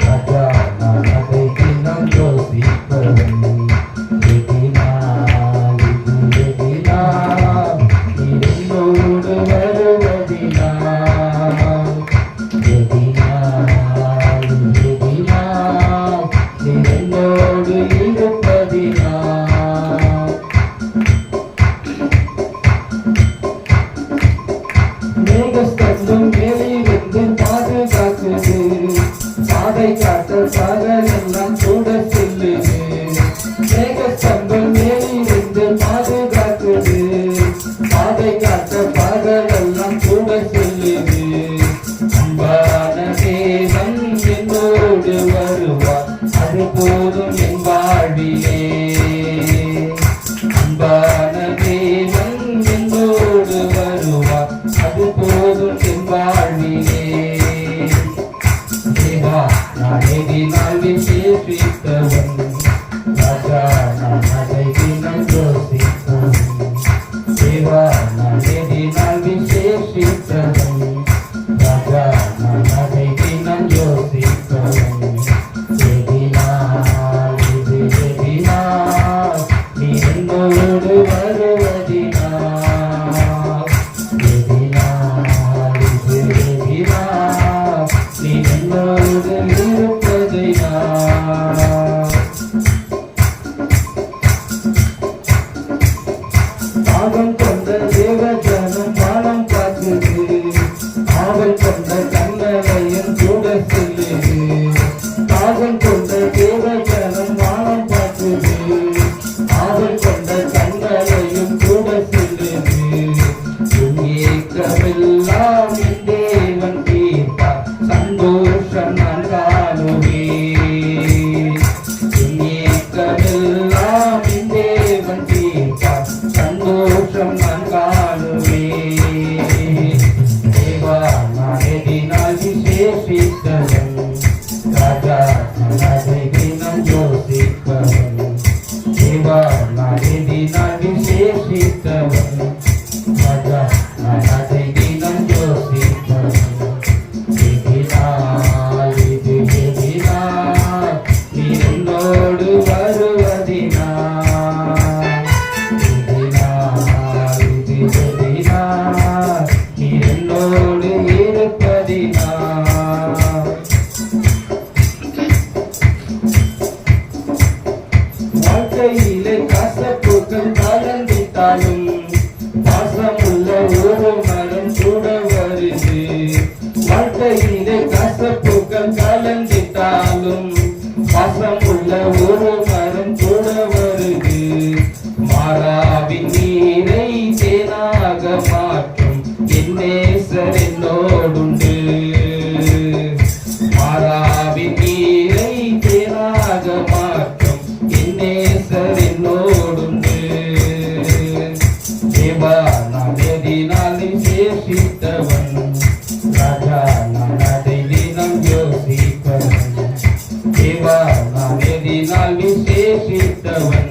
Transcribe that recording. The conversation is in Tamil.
ராஜா நான் அதை தினம் யோசிப்பவன். எதினால் இது எதினால் என்னோடு வருவதினால், எதினால் எதினால் என்னோடு இருப்பதினால், மேகஸ்தம்பம் மேலிருந்து பாதுகாக்குது, பாதை காட்ட பகலெல்லாம் கூட செல்லுது. மேகஸ்தம்பம் மேலிருந்து பாதுகாக்குது, பாதை காட்ட பகலெல்லாம் கூட செல்லுது. அன்பான தேவன் என்னோடு வருவார், அது போதும் என் வாழ்விலே. அன்பான தேவன் என்னோடு வருவார், அது போதும் என் வாழ்விலே. தேவா நான் எதினால் விசேஷித்தவன், ராஜா நான் அதை தினம் யோசிப்பவன். தேவா நான் எதினால் விசேஷித்தவன், ராஜா நான் அதை தினம் யோசிப்பவன். எதினால் இது எதினால் நீ என்னோடு வருவதினால், எதினால் இது எதினால் நீ என்னோடு இருப்பதினால். தாகம் கொண்ட தேவஜனம் வானம் காக்குது, ஆவல் கொண்ட கண்ணலையும் கூட செல்லுது. தாகம் கொண்ட தேவஜனம் வானம் காக்குது, ஆவல் கொண்ட கண்ணலையும் கூட செல்லுது. ஏக்கமெல்லாம் என் தேவன் தீர்ப்பார், சந்தோஷம் நான் காணுவேன். ஏக்கமெல்லாம் என் தேவன் தீர்ப்பார், சந்தோஷம் நான் காணுவேன். தேவா நான் எதினால் விசேஷித்தவன், ராஜா நான் அதை தினம் யோசிப்பவன். தேவா நான் எதினால் விசேஷித்தவன், ராஜா நான் அதை தினம் யோசிப்பவன். எதினால் இது எதினால் நீ என்னோடு வருவதினால், எதினால் இது எதினால் நீ என்னோடு இருப்பதினால். வாழ்க்கையிலே கசப்புகள் கலந்திட்டாலும், பாசமுள்ள ஒரு மரம் கூட வருது. வாழ்க்கையிலே கசப்புகள் கலந்திட்டாலும், பாசமுள்ள ஒரு மரம் கூட வருது. மாறாவின் நீரை தேனாக மாற்றும் என் நேசர் என்னோடுண்டு. மாறாவின் நீரை தேனாக மாற்றும் என் நேசர் என்னோடுண்டு. தேவா நான் எதினால் விசேஷித்தவன், ராஜா நான் அதை தினம் யோசிப்பவன். தேவா நான் எதினால் விசேஷித்தவன்,